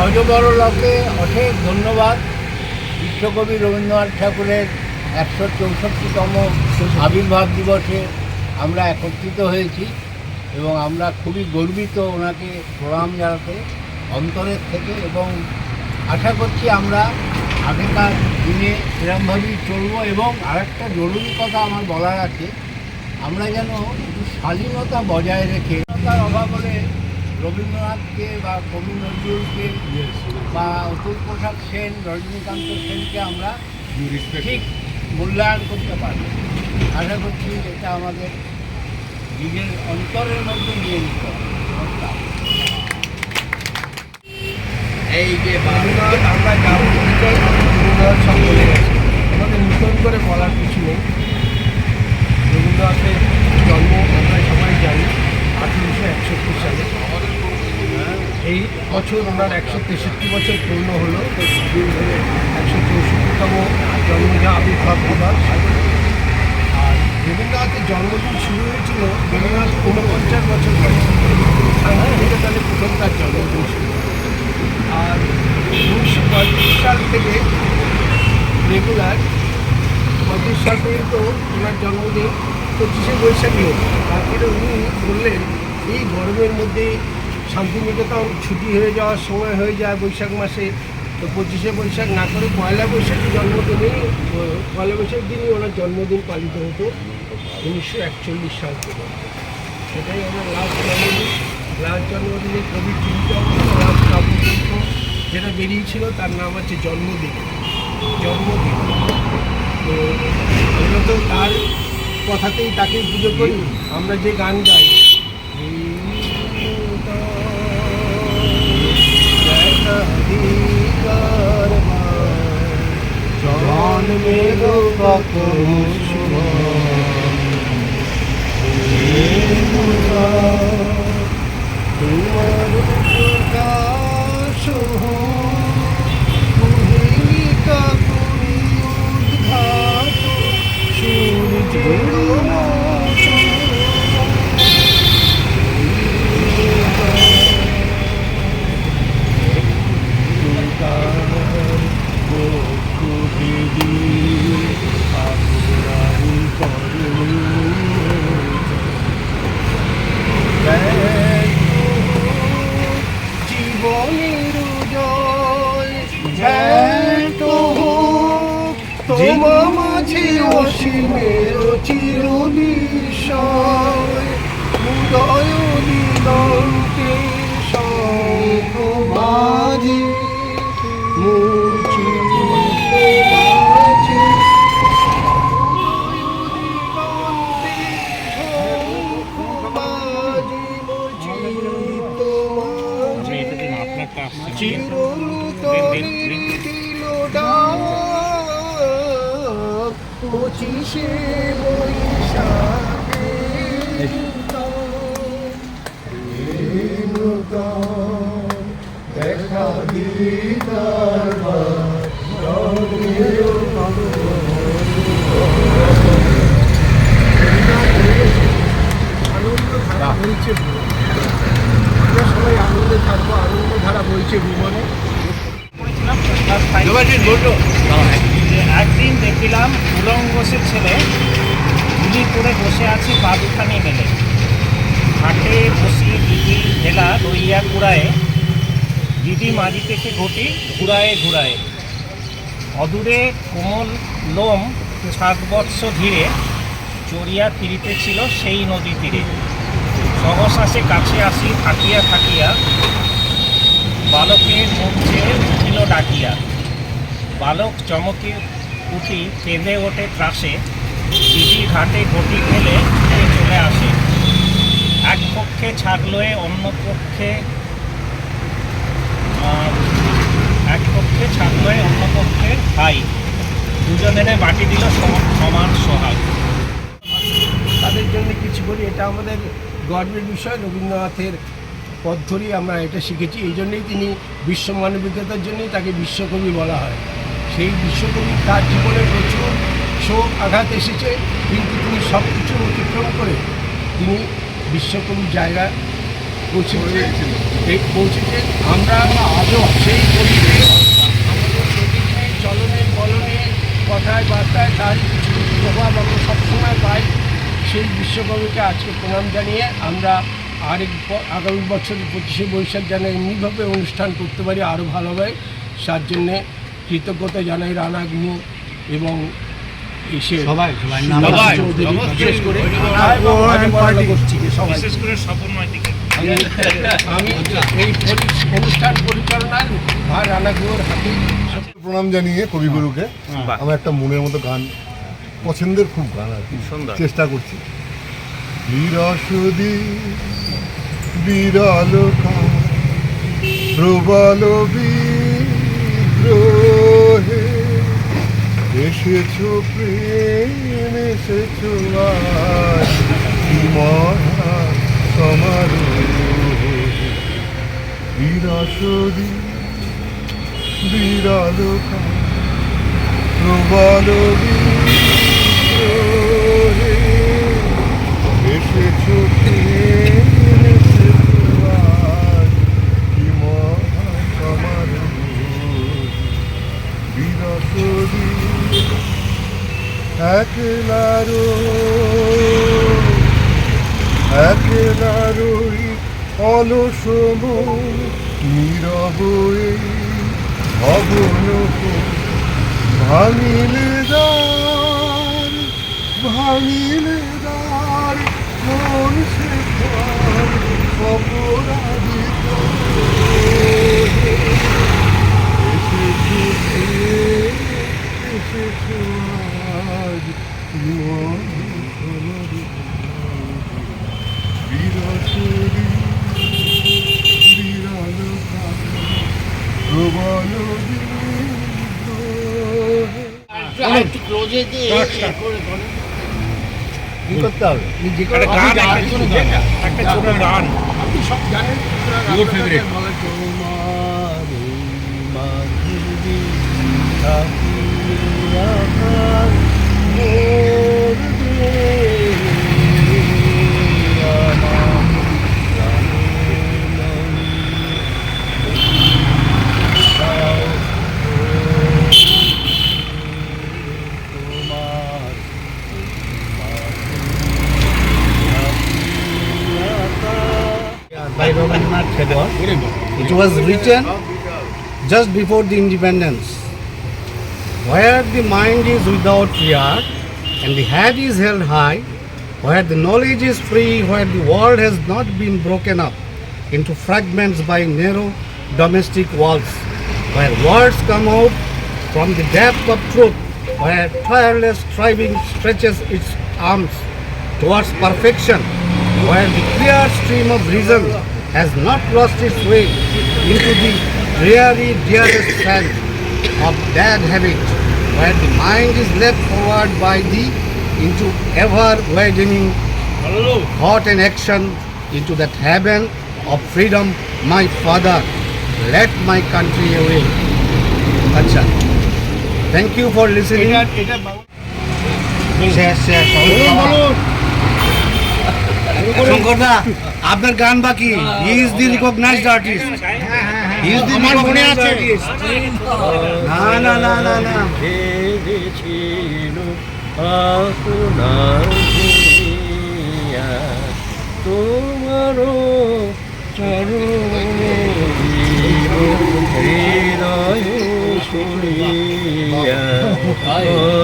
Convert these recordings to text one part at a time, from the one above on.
সহজবরলকে অশেষ ধন্যবাদ। বিশ্বকবি রবীন্দ্রনাথ ঠাকুরের 164তম আবির্ভাব দিবসে আমরা একত্রিত হয়েছি এবং আমরা খুবই গর্বিত ওনাকে প্রণাম জানাতে অন্তরের থেকে, এবং আশা করছি আমরা আগেকার দিনে এরমভাবেই চলবো। এবং আরেকটা জরুরি কথা আমার বলার আছে, আমরা যেন একটু শালীনতা বজায় রেখে, তার অভাব হলে রবীন্দ্রনাথকে বা কবি নজরুলকে বা অতুল প্রসাদ সেন, রজনীকান্ত সেনকে আমরা ঠিক মূল্যায়ন করতে পারব। আশা করছি এটা আমাদের নিজের অন্তরের মধ্যে নিয়ে নিতে হবে। এই যে বাংলার আমরা যা পরিচয় রবীন্দ্রনাথ সব বলে গেছে, আমাদের নতুন করে বলার কিছু নেই। রবীন্দ্রনাথের জন্ম আমরা সবাই জানি 1861 সালে। এই বছর ওনার 163 বছর পূর্ণ হলো। 164তম জন্মদিন আবির্ভাব দিবস। আর রবীন্দ্রনাথের জন্মদিন শুরু হয়েছিল রবীন্দ্রনাথ 49 বছর বয়সে, তাহলে প্রথম তার জন্মদিন শুরু। আর 1935 সাল থেকে রেগুলার 35 সাল পর্যন্ত ওনার জন্মদিন 25শে বৈশাখী হতো। তারপরে উনি বললেন এই গরমের মধ্যে শান্তিনিকেতন ছুটি হয়ে যাওয়ার সময় হয়ে যায় বৈশাখ মাসে, তো 25শে বৈশাখ না করে পয়লা বৈশাখী জন্মদিনেই, পয়লা বৈশাখ দিনই ওনার জন্মদিন পালিত হতো 1941 সাল থেকে। সেটাই ওনার লাস্ট জন্মদিন। লাস্ট জন্মদিনে কবি চিন্তন লাস্ট কাব্যগ্রন্থ যেটা বেরিয়েছিল তার নাম আছে জন্মদিন। তো আমরা তো তার কথাতেই তাকে পুজো করি। আমরা যে গান গাই, জন্মেরও কত তোমার প্রকাশ ভূমিকা করি উদ্ঘাট সূর্যের জীবনের জয় তোমার মাঝে অসীমের চিরবিস্ময় উদয় দিগন্তে শঙ্খ বাজে মূর্ছিতে বাজে শঙ্খ বাজে চিরনূতন দিল ডাক 25শে বৈশাখে দেখা দিদার আনন্দধারা বইছে, আমরা সবাই আনন্দে থাকবো। আনন্দধারা বইছে ভুবনে। একদিন দেখিলাম উলঙ্গসের ছেলে ঝুলি করে বসে আছে বাদুখানি মেলে, হাটে বসিয়ে দিদি ভেলা লইয়া কুড়ায়, দিদি মাঝি থেকে ঘটি ঘুরায় ঘুরায়, অদূরে কোমল লোম 7 বৎস ধীরে চড়িয়া ফিরিতেছিল সেই নদী তীরে। সহসাসে কাছে আসি থাকিয়া থাকিয়া, বালকের মুখে উঠিল ডাকিয়া, বালক চমকে উঠি কেঁদে ওঠে ত্রাসে, দিদি ঘাটে ঘটি ফেলে চলে আসে। এক পক্ষে ছাগলয়ে অন্য পক্ষে ভাই, দুজনের বাটি দিল সমান সোহাগ। তাদের জন্য কিছু বলি, এটা আমাদের গর্বের বিষয়। রবীন্দ্রনাথের পথ ধরেই আমরা এটা শিখেছি। এই জন্যই তিনি বিশ্ব মানবিকতার জন্যই তাকে বিশ্বকবি বলা হয়। সেই বিশ্বকবি তার জীবনে প্রচুর শোক আঘাত এসেছে, কিন্তু তিনি সব কিছু অতিক্রম করে তিনি বিশ্বকবির জায়গা পৌঁছেছে। আমরা আজও সেই গরিবে আমাদের প্রতিদিন চলনে বলনে কথায় বার্তায় তার কিছু কিছু প্রভাব আমরা সবসময় পাই। সেই বিশ্বকবিকে আজকে প্রণাম জানিয়ে আমরা আগামী বছর 25শে বৈশাখ যেন এমনিভাবে অনুষ্ঠান করতে পারি আরও ভালো হয়, তার জন্যে কৃতজ্ঞতা জানাই রানাগুমো এবং এসে সবাই চৌধুরী বিশেষ করে বিশেষ করে স্বপন মাইতিকে আমি এই অনুষ্ঠান পরিচালনার ভার রানাগুমোর হাতে। প্রণাম জানিয়ে কবিগুরুকে আমার একটা মনের মতো গান পছন্দের খুব গান আর কি সুন্দর। চেষ্টা করছি। বিরসদি বিরল প্রবল বিদ্রোহে এসেছো প্রেম এসেছো আজ কি মহা সমারোহে। বিরসদি বিরল প্রবল বিদ্রোহে এসেছো প্রেম এসেছো আজ কি মহা সমারোহে। বিরসদি একলারই অলসম নীরবই ভবন ভাঙিলে দ্বার মন সে অপরাধিত এসেছো আজ বিরসরি বিরল প্রবল একটু ক্লোজে দিয়ে কি করতে হবে? একটা ছোট গান আপনি সব জানেন Your favorite? তোমার মাধুরী থাকিয়া মোর দেহে আমার by Rabindranath Tagore. It was written just before the independence. Where the mind is without fear and the head is held high, where the knowledge is free, where the world has not been broken up into fragments by narrow domestic walls, where words come out from the depth of truth, where tireless striving stretches its arms towards perfection, where the clear stream of reason has not lost its way into the dreary dearest sand of bad habit, where the mind is led forward by the into ever-widening thought and action into that heaven of freedom, my father, let my country away. Acha. Thank you for listening. শঙ্করদা আপনার গান বাকি he is the recognised artist he is the recognised artist না না না না না ভেবেছিল আপনার দুনিয়া তোমারও চরণে হৃদয় শুনিয়া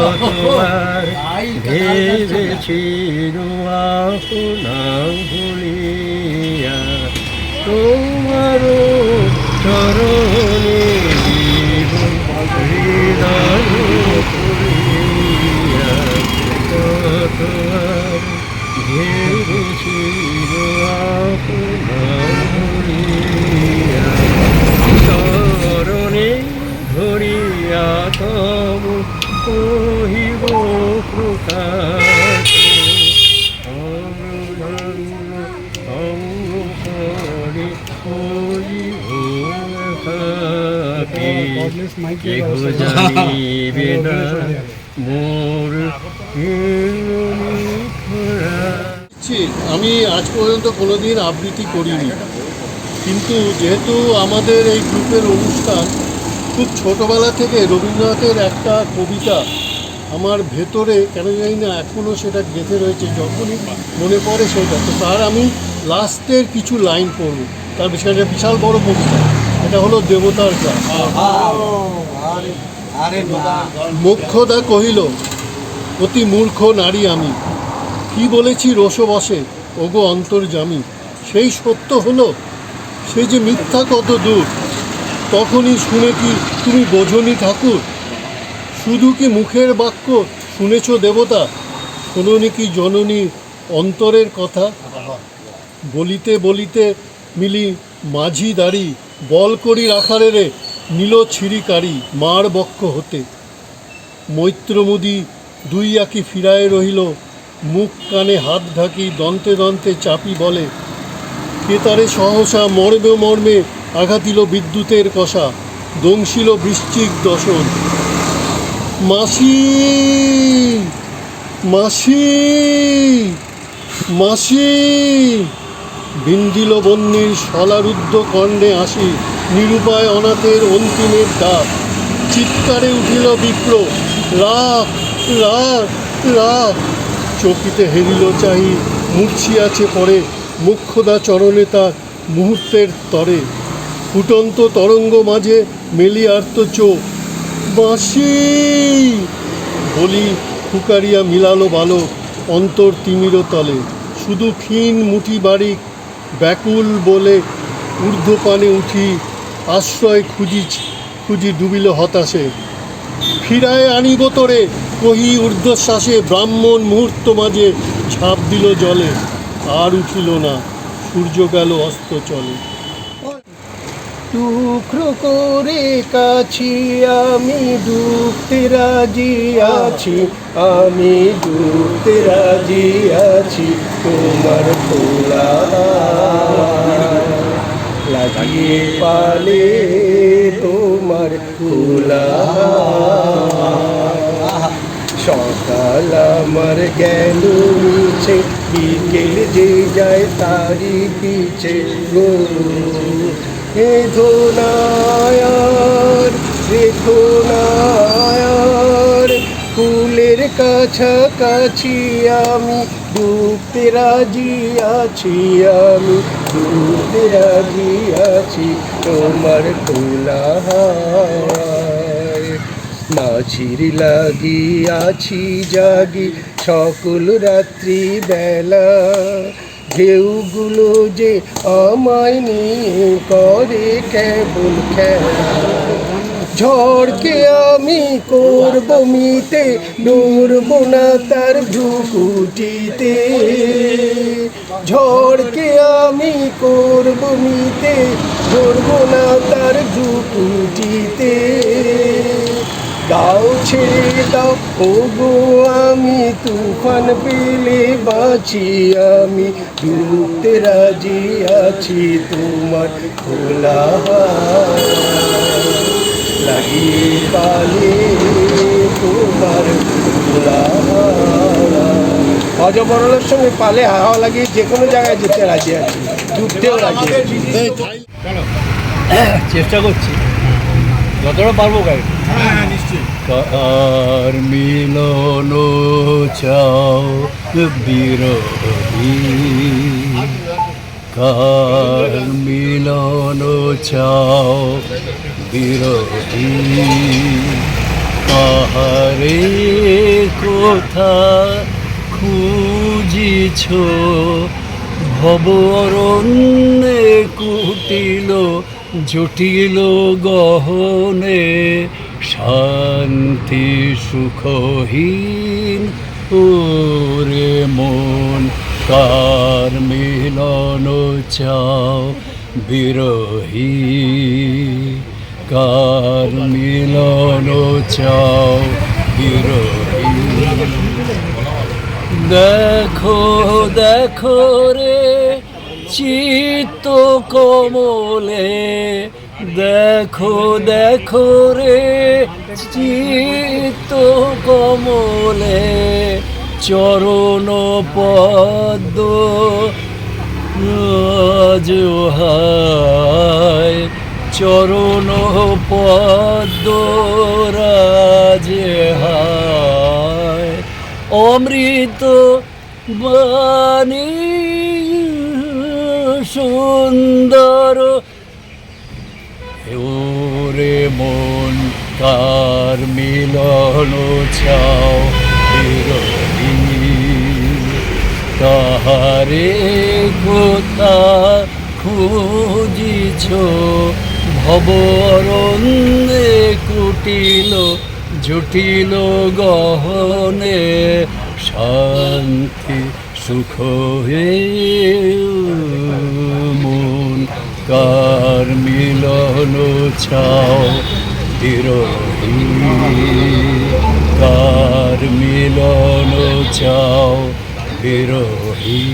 কতবার ভেবেছিল আপনার ভুলিয়া তোমারও চরণে হৃদয় শুনিয়া কতবার ভেবেছিল আপনার ভুলিয়া চরণে ধরিয়া তব কহিব প্রকাশ অঙ্গরে করিব কেহ জানিবে না মোর নিশ্চিত আমি আজ পর্যন্ত কোনোদিন আবৃত্তি করিনি, কিন্তু যেহেতু আমাদের এই গ্রুপের অনুষ্ঠান, খুব ছোটোবেলা থেকে রবীন্দ্রনাথের একটা কবিতা আমার ভেতরে কেন জানি না এখনও সেটা গেঁথে রয়েছে, যখনই মনে পড়ে সেটা, তো তার আমি লাস্টের কিছু লাইন পড়ব। তার বিষয়টা বিশাল বড় কবিতা, এটা হলো দেবতার গান। মোক্ষদা কহিল, অতি মূর্খ নারী আমি, কি বলেছি রোষবশে ওগো অন্তর্যামী, সেই সত্য হলো সে যে মিথ্যা কত দূর, তখনই শুনে কি তুমি বোঝনি ঠাকুর, শুধু কি মুখের বাক্য শুনেছ দেবতা, শোনোনি কি জননী অন্তরের কথা, বলিতে বলিতে মিলি মাঝি দাঁড়ি, বল করি রাখারে রে নীল ছিরিকারি মার বক্ষ হতে, মৈত্রমুদি দুই আঁকি ফিরায় রহিল, মুখ কানে হাত ঢাকি দন্তে দন্তে চাপি বলে, কেতারে সহসা মর্মে মর্মে আঘাতিল বিদ্যুতের কষা, দংশিল বৃশ্চিক দশন, মাসি মাসি মাসি, বিন্দিল বন্যির শলারুদ্ধ কর্ণে আসি, নিরুপায় অনাথের অন্তিমের ডাক, চিৎকারে উঠিল বিপ্র, রাখ রাখ রাখ, চকিতে হেরিল চাহি, মূর্ছিয়াছে পরে, মোক্ষদা চরণে তার মুহূর্তের তরে, ফুটন্ত তরঙ্গ মাঝে মেলিয়ার্ত চোখ, বাঁশি বলি ফুকারিয়া মিলালো বালক অন্তর তিমির তলে, শুধু ক্ষীণ মুঠি বারিক ব্যাকুল বলে ঊর্ধ্বপানে উঠি, আশ্রয় খুঁজি ডুবিল হতাশে, ফিরায় আনিব তোরে কহি ঊর্ধ্বশ্বাসে, ব্রাহ্মণ মুহূর্ত মাঝে ঝাঁপ দিল জলে, আর উঠিল না, সূর্য গেল অস্ত চলে। টুকরো করে কাছি আমি ডুবতে রাজি আছি, আমি ডুবতে রাজি আছি, তোমার খোলা লাগিয়ে পালে তোমার খোলা, সকাল আমার গেল মিছে, বিকেল যে যায় তারি পিছে গো, রেখো নায়ার ফুলের কাছাকাছি আমি ডুবতে রাজি আছি, আমি ডুবতে রাজি আছি, তোমার খোলা মাঝির লাগিয়াছি জাগি সকল রাত্রি বেলা, ঢেউগুলো যে আমায় নিয়ে করে কেবল খেলা, ঝড়কে আমি করব মিতে, ডরব না তার ভ্রুকুটিতে, ঝড়কে আমি করব মিতে, ডরব না তার ভ্রুকুটিতে, দাও ছেড়ে দাও ওগো আমি তুফান পেলে বাঁচি, আমি ডুবতে রাজি আছি, তোমার খোলা লাগিয়ে পালে তোমার খোলা, অজবরলের সঙ্গে পালে হাওয়া লাগিয়ে যে কোনো জায়গায় যেতে রাজি আছি, ডুবতেও রাজি আছি। চেষ্টা করছি যতটা পারবো গাড়ি। কার মিলন চাও বিরোহী, কার মিলন চাও বিরোহী, কাহারে কোথা খুঁজিছ ভব অরণ্যে কুটিল জটিল গহনে, শান্তি সুখহীন ওরে মন, কার মিলন চাও বিরোহী, কার মিলন চাও বিরোহী, দেখো দেখো রে চিত্ত কমলে, দেখো দেখো রে চিত্ত কমলে, চরণ পদ্ম রাজহায়, চরণ পদ্ম রাজহায়, অমৃত বাণী সুন্দর ওরে মন কার মিলন চাও বিরোহী, তাহারে কোথা খুঁজিছ ভবরণ্যে কুটিল জটিল গহনে, শান্তি সুখ হে মন কার মিলন চাও বিরোহী, কার মিলন চাও বিরোহী।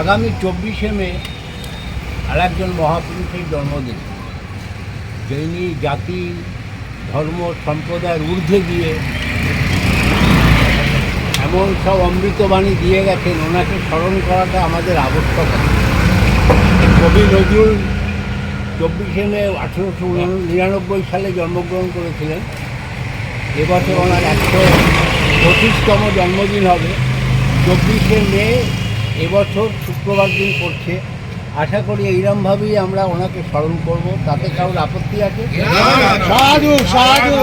আগামী 24শে মে আর একজন মহাপুরুষের জন্মদিন, যিনি জাতি ধর্ম সম্প্রদায়ের ঊর্ধ্বে গিয়ে এমন সব অমৃতবাণী দিয়ে গেছেন, ওনাকে স্মরণ করাটা আমাদের আবশ্যক। কবি নজরুল 24শে মে 1899 সালে জন্মগ্রহণ করেছিলেন। এবছর ওনার 125তম জন্মদিন হবে। 24শে মে এবছর শুক্রবার দিন পড়ছে। আশা করি এইরকমভাবেই আমরা ওনাকে স্মরণ করব। তাতে কারোর আপত্তি আছে? সাধু সাধু।